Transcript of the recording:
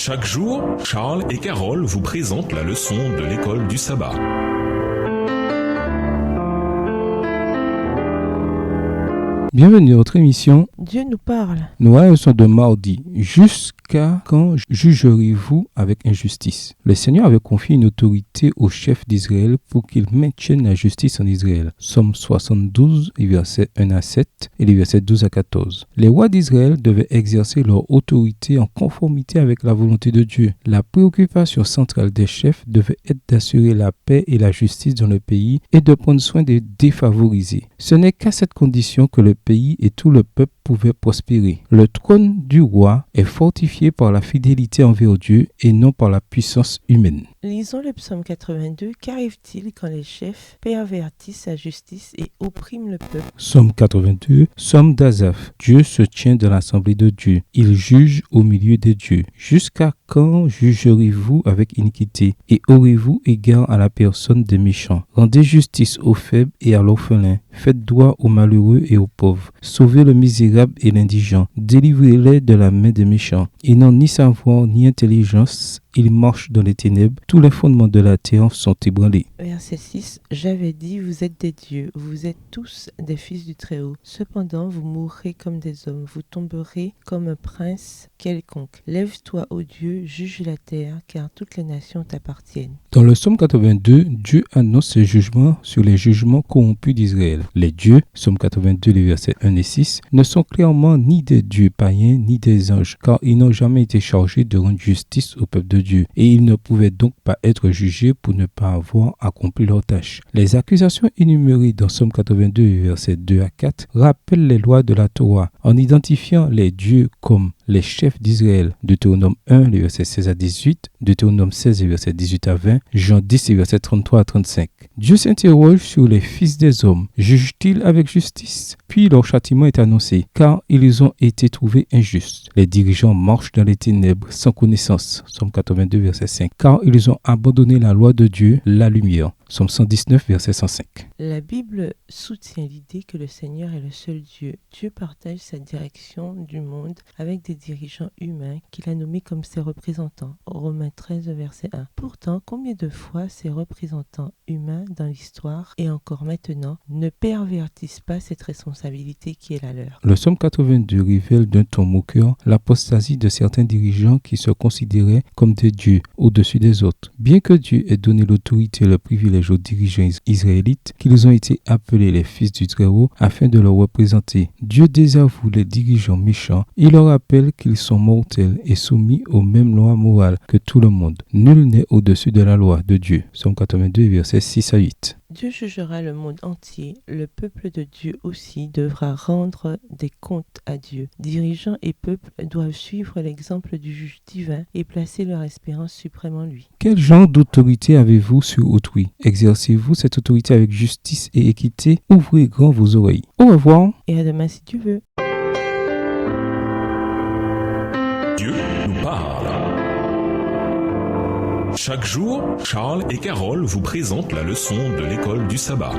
Chaque jour, Charles et Carole vous présentent la leçon de l'école du sabbat. Bienvenue à notre émission. Dieu nous parle. Nous sommes de mardi. Jusqu'à quand jugerez-vous avec injustice? Le Seigneur avait confié une autorité au chef d'Israël pour qu'il maintienne la justice en Israël. Somme 72, versets 1 à 7 et les versets 12 à 14. Les rois d'Israël devaient exercer leur autorité en conformité avec la volonté de Dieu. La préoccupation centrale des chefs devait être d'assurer la paix et la justice dans le pays et de prendre soin des défavorisés. Ce n'est qu'à cette condition que le pays et tout le peuple pouvaient prospérer. Le trône du roi est fortifié par la fidélité envers Dieu et non par la puissance humaine. Lisons le psaume 82. Qu'arrive-t-il quand les chefs pervertissent la justice et oppriment le peuple? Psaume 82, psaume d'Asaph. Dieu se tient dans l'assemblée de Dieu. Il juge au milieu des dieux. Jusqu'à quand jugerez-vous avec iniquité et aurez-vous égard à la personne des méchants? Rendez justice aux faibles et à l'orphelin. Faites droit aux malheureux et aux pauvres. Sauvez le misérable et l'indigent. Délivrez-les de la main des méchants. Ils n'ont ni savoir ni intelligence. Ils marchent dans les ténèbres. Tous les fondements de la terre sont ébranlés. Verset 6. J'avais dit, vous êtes des dieux, vous êtes tous des fils du Très-Haut. Cependant, vous mourrez comme des hommes, vous tomberez comme un prince quelconque. Lève-toi, ô Dieu, juge la terre, car toutes les nations t'appartiennent. Dans le psaume 82, Dieu annonce ses jugements sur les jugements corrompus d'Israël. Les dieux, psaume 82, les versets 1 et 6, ne sont clairement ni des dieux païens ni des anges, car ils n'ont jamais été chargés de rendre justice au peuple de Dieu, et ils ne pouvaient donc pas être jugés pour ne pas avoir accompli leur tâche. Les accusations énumérées dans psaume 82, versets 2 à 4, rappellent les lois de la Torah, en identifiant les dieux comme les chefs d'Israël. Deutéronome 1, les versets 16 à 18, Deutéronome 16, les versets 18 à 20, Jean 10, les versets 33 à 35. Dieu s'interroge sur les fils des hommes. Jugent-ils avec justice? Puis leur châtiment est annoncé, car ils ont été trouvés injustes. Les dirigeants marchent dans les ténèbres sans connaissance. Psaume 82, verset 5. Car ils ont abandonné la loi de Dieu, la lumière. Psaume 119, verset 105. La Bible soutient l'idée que le Seigneur est le seul Dieu. Dieu partage sa direction du monde avec des dirigeants humains qu'il a nommés comme ses représentants. Romains 13, verset 1. Pourtant, combien de fois ces représentants humains dans l'histoire et encore maintenant ne pervertissent pas cette responsabilité qui est la leur? Le psaume 82 révèle d'un ton moqueur l'apostasie de certains dirigeants qui se considéraient comme des dieux au-dessus des autres. Bien que Dieu ait donné l'autorité et le privilège aux dirigeants israélites, qu'ils ont été appelés les fils du Très-Haut afin de le représenter, Dieu désavoue les dirigeants méchants et leur rappelle qu'ils sont mortels et soumis aux mêmes lois morales que tout le monde. Nul n'est au-dessus de la loi de Dieu. Psaume 82, versets 6 à 8. Dieu jugera le monde entier. Le peuple de Dieu aussi devra rendre des comptes à Dieu. Dirigeants et peuples doivent suivre l'exemple du juge divin et placer leur espérance suprême en lui. Quel genre d'autorité avez-vous sur autrui? Exercez-vous cette autorité avec justice et équité? Ouvrez grand vos oreilles. Au revoir. Et à demain si tu veux. Dieu nous parle. Chaque jour, Charles et Carole vous présentent la leçon de l'école du sabbat.